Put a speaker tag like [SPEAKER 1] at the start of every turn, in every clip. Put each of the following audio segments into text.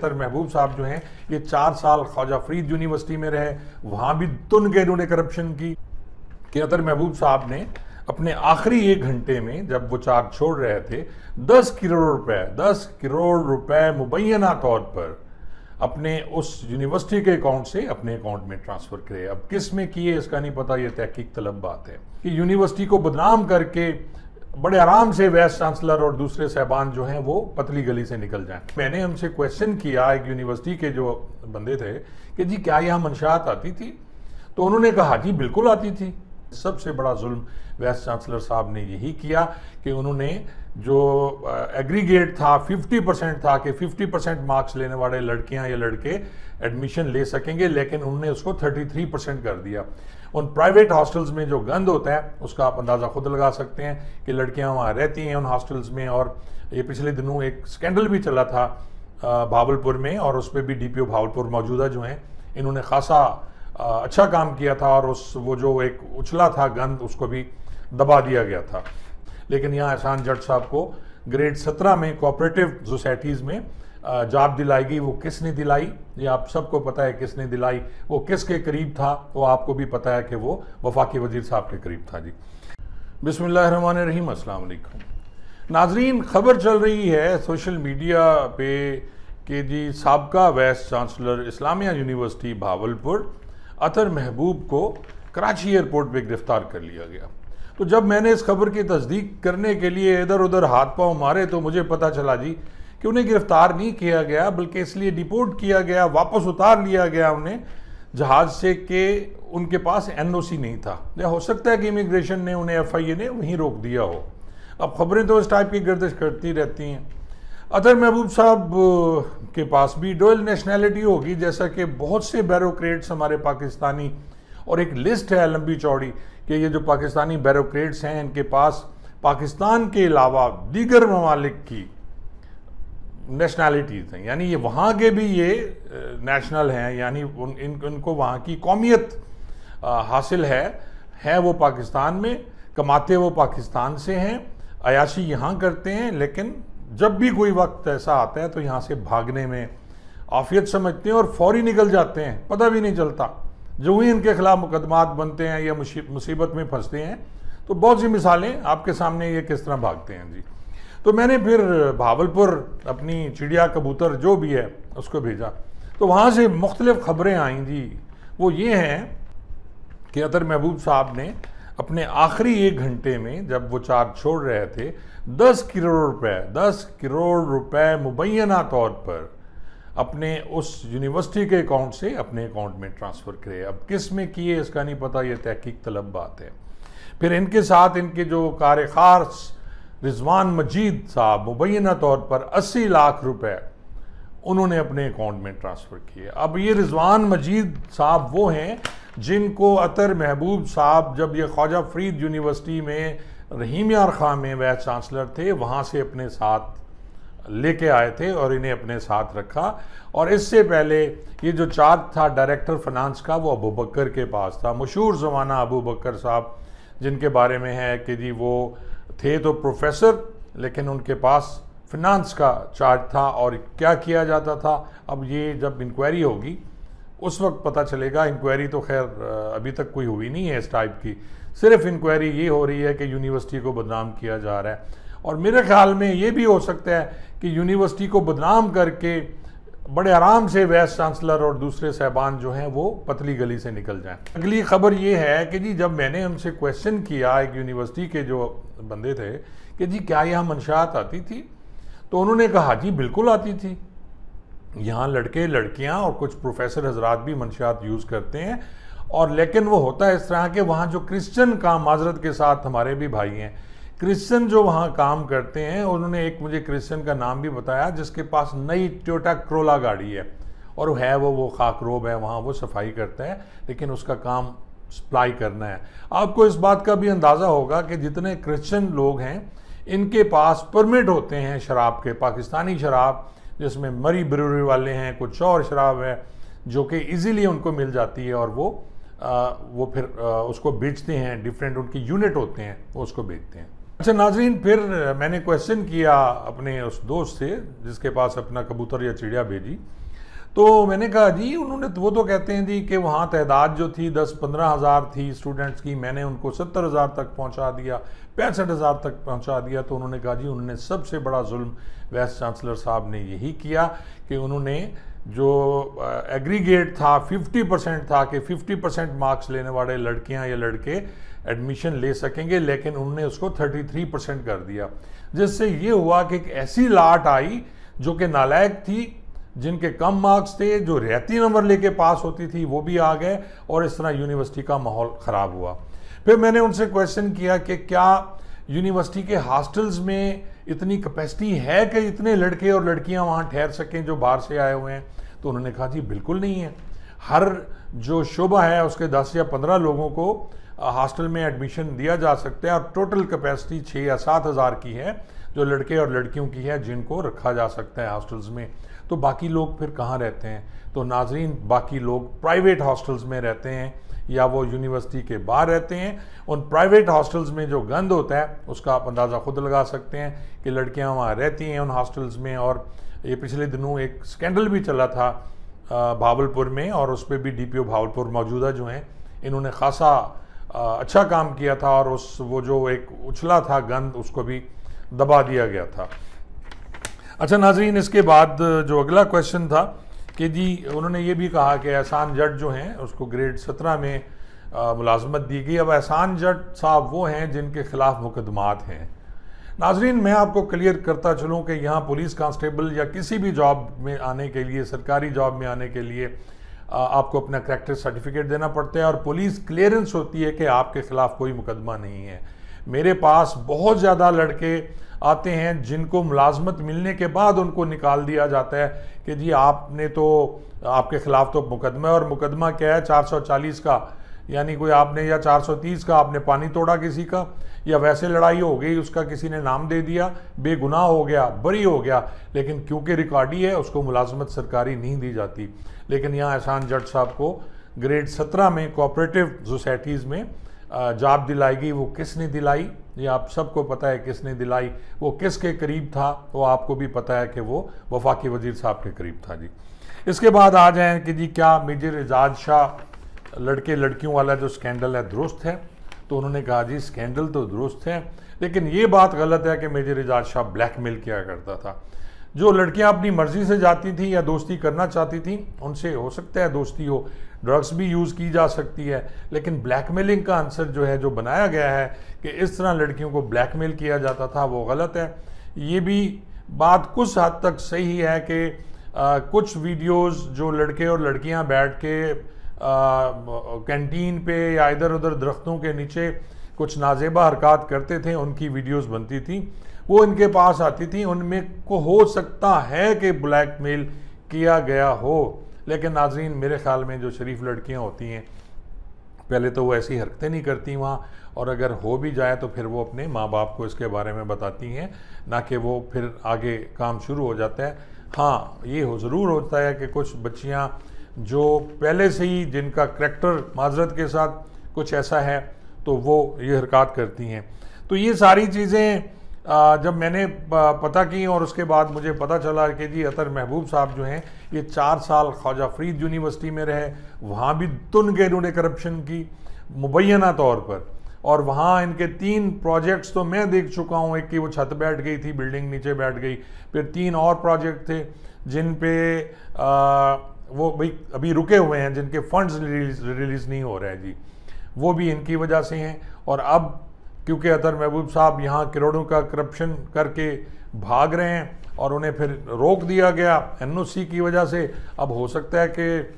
[SPEAKER 1] अतर महबूब साहब जो हैं ये 4 साल ख्वाजा फरीद यूनिवर्सिटी में रहे, वहाँ भी तुन के इन्होंने करप्शन की कि अतर महबूब साहब ने अपने आखिरी 1 घंटे में जब वो चार्ज छोड़ रहे थे 10 करोड़ रुपए मुबैना तौर पर अपने उस यूनिवर्सिटी के अकाउंट से अपने अकाउंट में ट्रांसफ़र करे। अब किस में किए इसका नहीं पता, ये तहकीक तलब बात है कि यूनिवर्सिटी को बदनाम करके बड़े आराम से वाइस चांसलर और दूसरे साहबान जो हैं वो पतली गली से निकल जाएं। मैंने हमसे क्वेश्चन किया एक यूनिवर्सिटी के जो बंदे थे कि जी क्या यहाँ मंशात आती थी, तो उन्होंने कहा जी बिल्कुल आती थी। सबसे बड़ा जुल्म वाइस चांसलर साहब ने यही किया कि उन्होंने जो एग्रीगेट था 50% था कि 50% मार्क्स लेने वाले लड़कियां या लड़के एडमिशन ले सकेंगे, लेकिन उन्होंने उसको 33% कर दिया। उन प्राइवेट हॉस्टल्स में जो गंद होता है उसका आप अंदाज़ा खुद लगा सकते हैं कि लड़कियां वहाँ रहती हैं उन हॉस्टल्स में। और ये पिछले दिनों एक स्कैंडल भी चला था भावलपुर में, और उस पर भी DPO भावलपुर मौजूदा जो हैं इन्होंने खासा अच्छा काम किया था, और वो जो एक उछला था गंद उसको भी दबा दिया गया था। लेकिन यहाँ एहसान जट साहब को ग्रेड 17 में कोऑपरेटिव सोसाइटीज़ में जॉब दिलाएगी। वो किसने दिलाई ये आप सबको पता है किसने दिलाई, वो किसके करीब था वो आपको भी पता है कि वो वफाकी वजीर साहब के करीब था। जी बिस्मिल्लाहिर्रहमानिर्रहीम, अस्सलाम वालेकुम नाजरीन। खबर चल रही है सोशल मीडिया पे कि जी साबका vice chancellor Islamia university Bahawalpur Athar Mehboob को कराची एयरपोर्ट पे गिरफ्तार कर लिया गया। तो जब मैंने इस खबर की तस्दीक करने के लिए इधर उधर हाथ पांव मारे तो मुझे पता चला जी कि उन्हें गिरफ्तार नहीं किया गया, बल्कि इसलिए डिपोर्ट किया गया, वापस उतार लिया गया उन्हें जहाज़ से कि उनके पास NOC नहीं था, या हो सकता है कि इमिग्रेशन ने उन्हें FIA ने वहीं रोक दिया हो। अब खबरें तो इस टाइप की गर्दिश करती रहती हैं। अतर महबूब साहब के पास भी डुअल नेशनैलिटी होगी, जैसा कि बहुत से ब्यूरोक्रेट्स हमारे पाकिस्तानी, और एक लिस्ट है लंबी चौड़ी कि ये जो पाकिस्तानी ब्यूरोक्रेट्स हैं इनके पास पाकिस्तान के अलावा दीगर ममालिक की नेशनैलिटीज़ हैं, यानी ये वहाँ के भी ये नेशनल हैं, यानी इनको वहाँ की कौमियत हासिल है वो पाकिस्तान में, कमाते वो पाकिस्तान से हैं, अयाशी यहाँ करते हैं, लेकिन जब भी कोई वक्त ऐसा आता है तो यहाँ से भागने में आफियत समझते हैं और फौरी निकल जाते हैं, पता भी नहीं चलता। जो ही इनके खिलाफ मुकदमात बनते हैं या मुसीबत में फंसते हैं तो बहुत सी मिसालें आपके सामने ये किस तरह भागते हैं। जी तो मैंने फिर भावलपुर अपनी चिड़िया कबूतर जो भी है उसको भेजा, तो वहाँ से मुख्तलिफ खबरें आईं जी। वो ये हैं कि अतर महबूब साहब ने अपने आखिरी 1 घंटे में जब वो चार्ज छोड़ रहे थे 10 करोड़ रुपए मुबैना तौर पर अपने उस यूनिवर्सिटी के अकाउंट से अपने अकाउंट में ट्रांसफ़र करे। अब किस में किए इसका नहीं पता, ये तहकीक तलब बात है। फिर इनके साथ इनके जो कार खास रिजवान मजीद साहब मुबैना तौर पर 80 लाख रुपए उन्होंने अपने अकाउंट में ट्रांसफ़र किए। अब ये रिजवान मजीद साहब वो हैं जिनको अतर महबूब साहब जब ये ख्वाजा फरीद यूनिवर्सिटी में रहीम यार खां में वाइस चांसलर थे वहाँ से अपने साथ लेके आए थे और इन्हें अपने साथ रखा। और इससे पहले ये जो चार्ज था डायरेक्टर फाइनेंस का वो अबू बकर के पास था, मशहूर ज़माना अबू बकर साहब, जिनके बारे में है कि जी वो थे तो प्रोफेसर लेकिन उनके पास फिनांस का चार्ज था और क्या किया जाता था। अब ये जब इंक्वायरी होगी उस वक्त पता चलेगा। इंक्वायरी तो खैर अभी तक कोई हुई नहीं है इस टाइप की, सिर्फ इंक्वायरी ये हो रही है कि यूनिवर्सिटी को बदनाम किया जा रहा है। और मेरे ख्याल में ये भी हो सकता है कि यूनिवर्सिटी को बदनाम करके बड़े आराम से वाइस चांसलर और दूसरे साहबान जो हैं वो पतली गली से निकल जाएं। अगली खबर ये है कि जी जब मैंने हमसे क्वेश्चन किया एक यूनिवर्सिटी के जो बंदे थे कि जी क्या यहाँ मंशात आती थी, तो उन्होंने कहा जी बिल्कुल आती थी। यहाँ लड़के लड़कियाँ और कुछ प्रोफेसर हजरात भी मंशात यूज़ करते हैं। और लेकिन वो होता है इस तरह के वहाँ जो क्रिश्चियन काम माजरत के साथ हमारे भी भाई हैं क्रिश्चियन जो वहाँ काम करते हैं, उन्होंने एक मुझे क्रिश्चियन का नाम भी बताया जिसके पास नई टोयोटा क्रोला गाड़ी है और वो खाकरोब है, वहाँ वो सफाई करता है, लेकिन उसका काम सप्लाई करना है। आपको इस बात का भी अंदाज़ा होगा कि जितने क्रिश्चियन लोग हैं इनके पास परमिट होते हैं शराब के, पाकिस्तानी शराब जिसमें मरी ब्रूअरी वाले हैं, कुछ और शराब है जो कि इजीली उनको मिल जाती है और वो फिर उसको बेचते हैं। डिफरेंट उनके यूनिट होते हैं वो उसको बेचते हैं। अच्छा नाजरीन, फिर मैंने क्वेश्चन किया अपने उस दोस्त से जिसके पास अपना कबूतर या चिड़िया भेजी। तो मैंने कहा जी, उन्होंने वो तो कहते हैं जी कि वहाँ तादाद जो थी 10-15 हज़ार थी स्टूडेंट्स की, मैंने उनको 70 हज़ार तक पहुँचा दिया, 65 हज़ार तक पहुँचा दिया। तो उन्होंने कहा जी उन्होंने सबसे बड़ा जुल्म वाइस चांसलर साहब ने यही किया कि उन्होंने जो एग्रीगेट था 50% था कि 50% मार्क्स लेने वाले लड़कियां या लड़के एडमिशन ले सकेंगे, लेकिन उन्होंने उसको 33% कर दिया, जिससे ये हुआ कि एक ऐसी लाट आई जो कि नालायक थी, जिनके कम मार्क्स थे, जो रहती नंबर लेके पास होती थी वो भी आ गए, और इस तरह यूनिवर्सिटी का माहौल ख़राब हुआ। फिर मैंने उनसे क्वेश्चन किया कि क्या यूनिवर्सिटी के हॉस्टल्स में इतनी कैपेसिटी है कि इतने लड़के और लड़कियां वहां ठहर सकें जो बाहर से आए हुए हैं? तो उन्होंने कहा जी बिल्कुल नहीं है। हर जो शोबा है उसके 10 या 15 लोगों को हॉस्टल में एडमिशन दिया जा सकता है, और टोटल कैपेसिटी 6 या 7 हज़ार की है जो लड़के और लड़कियों की है जिनको रखा जा सकता है हॉस्टल्स में। तो बाकी लोग फिर कहाँ रहते हैं? तो नाजरीन, बाकी लोग प्राइवेट हॉस्टल्स में रहते हैं या वो यूनिवर्सिटी के बाहर रहते हैं। उन प्राइवेट हॉस्टल्स में जो गंद होता है उसका आप अंदाज़ा खुद लगा सकते हैं कि लड़कियां वहाँ रहती हैं उन हॉस्टल्स में। और ये पिछले दिनों एक स्कैंडल भी चला था भावलपुर में, और उस पर भी DPO भावलपुर मौजूदा जो हैं इन्होंने खासा अच्छा काम किया था, और वो जो एक उछला था गंद उसको भी दबा दिया गया था। अच्छा नाजरीन, इसके बाद जो अगला क्वेश्चन था कि जी उन्होंने ये भी कहा कि एहसान जट जो हैं उसको ग्रेड 17 में मुलाजमत दी गई। अब एहसान जट साहब वो हैं जिनके खिलाफ मुकदमात हैं। नाजरीन, मैं आपको क्लियर करता चलूँ कि यहाँ पुलिस कांस्टेबल या किसी भी जॉब में आने के लिए, सरकारी जॉब में आने के लिए आपको अपना करैक्टर सर्टिफिकेट देना पड़ता है, और पुलिस क्लियरेंस होती है कि आपके खिलाफ कोई मुकदमा नहीं है। मेरे पास बहुत ज़्यादा लड़के आते हैं जिनको मुलाजमत मिलने के बाद उनको निकाल दिया जाता है कि जी आपने तो, आपके खिलाफ तो मुकदमा है, और मुकदमा क्या है 440 का, यानी कोई आपने, या 430 का, आपने पानी तोड़ा किसी का, या वैसे लड़ाई हो गई, उसका किसी ने नाम दे दिया, बेगुनाह हो गया, बरी हो गया, लेकिन क्योंकि रिकॉर्डी है उसको मुलाजमत सरकारी नहीं दी जाती। लेकिन यहाँ एहसान जट साहब को ग्रेड 17 में कोऑपरेटिव सोसाइटीज़ में जॉब दिलाएगी। वो किसने दिलाई ये आप सबको पता है, किसने दिलाई, वो किसके करीब था वो आपको भी पता है कि वो वफाकी वजीर साहब के करीब था जी। इसके बाद आ जाएँ कि जी क्या मेजर एजाज शाह लड़के लड़कियों वाला जो स्कैंडल है दुरुस्त है? तो उन्होंने कहा जी स्कैंडल तो दुरुस्त है, लेकिन ये बात गलत है कि मेजर एजाज शाह ब्लैकमेल किया करता था। जो लड़कियां अपनी मर्जी से जाती थी या दोस्ती करना चाहती थी उनसे हो सकता है दोस्ती हो, ड्रग्स भी यूज़ की जा सकती है, लेकिन ब्लैकमेलिंग का आंसर जो है, जो बनाया गया है कि इस तरह लड़कियों को ब्लैकमेल किया जाता था, वो गलत है। ये भी बात कुछ हद तक सही है कि कुछ वीडियोस जो लड़के और लड़कियां बैठ के कैंटीन पे या इधर उधर दरख्तों के नीचे कुछ नाजेबा हरकत करते थे, उनकी वीडियोस बनती थी, वो इनके पास आती थी, उनमें को हो सकता है कि ब्लैकमेल किया गया हो। लेकिन नाजरीन, मेरे ख्याल में जो शरीफ लड़कियां होती हैं पहले तो वो ऐसी हरकतें नहीं करती वहाँ, और अगर हो भी जाए तो फिर वो अपने माँ बाप को इसके बारे में बताती हैं, ना कि वो फिर आगे काम शुरू हो जाता है। हाँ, ये ज़रूर होता है कि कुछ बच्चियाँ जो पहले से ही जिनका करैक्टर माजरत के साथ कुछ ऐसा है तो वो ये हरकत करती हैं। तो ये सारी चीज़ें जब मैंने पता की और उसके बाद मुझे पता चला कि जी अतर महबूब साहब जो हैं ये 4 साल ख्वाजा फरीद यूनिवर्सिटी में रहे, वहाँ भी तुन के इन्होंने करप्शन की मुबैना तौर पर, और वहाँ इनके 3 प्रोजेक्ट्स तो मैं देख चुका हूँ। एक की वो छत बैठ गई थी, बिल्डिंग नीचे बैठ गई, फिर 3 और प्रोजेक्ट थे जिन पे वो भाई अभी रुके हुए हैं, जिनके फंड्स रिलीज़ नहीं हो रहे हैं जी, वो भी इनकी वजह से हैं। और अब क्योंकि अतर महबूब साहब यहाँ करोड़ों का करप्शन करके भाग रहे हैं और उन्हें फिर रोक दिया गया NOC की वजह से, अब हो सकता है कि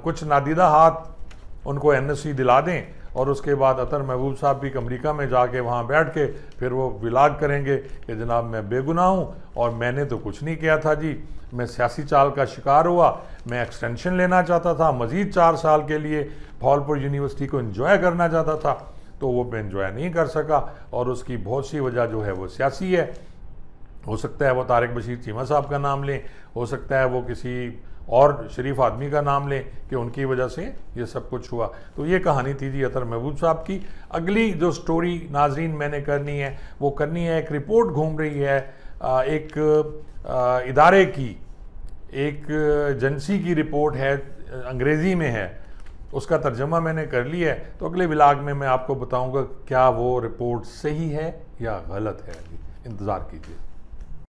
[SPEAKER 1] कुछ नादीदा हाथ उनको NOC दिला दें और उसके बाद अतर महबूब साहब भी अमरीका में जाके वहाँ बैठ के फिर वो विलाग करेंगे कि जनाब मैं बेगुनाह हूँ और मैंने तो कुछ नहीं किया था जी, मैं सियासी चाल का शिकार हुआ, मैं एक्सटेंशन लेना चाहता था, मज़ीद 4 साल के लिए भावलपुर यूनिवर्सिटी को एंजॉय करना चाहता था, तो वो मैं एंजॉय नहीं कर सका और उसकी बहुत सी वजह जो है वो सियासी है। हो सकता है वो तारिक बशीर चीमा साहब का नाम लें, हो सकता है वो किसी और शरीफ आदमी का नाम लें कि उनकी वजह से ये सब कुछ हुआ। तो ये कहानी थी जी अतर महबूब साहब की। अगली जो स्टोरी नाजरीन मैंने करनी है वो करनी है, एक रिपोर्ट घूम रही है एक इदारे की, एक एजेंसी की रिपोर्ट है, अंग्रेज़ी में है, उसका तर्जमा मैंने कर लिया है। तो अगले व्लॉग में मैं आपको बताऊंगा क्या वो रिपोर्ट सही है या गलत है। इंतज़ार कीजिए।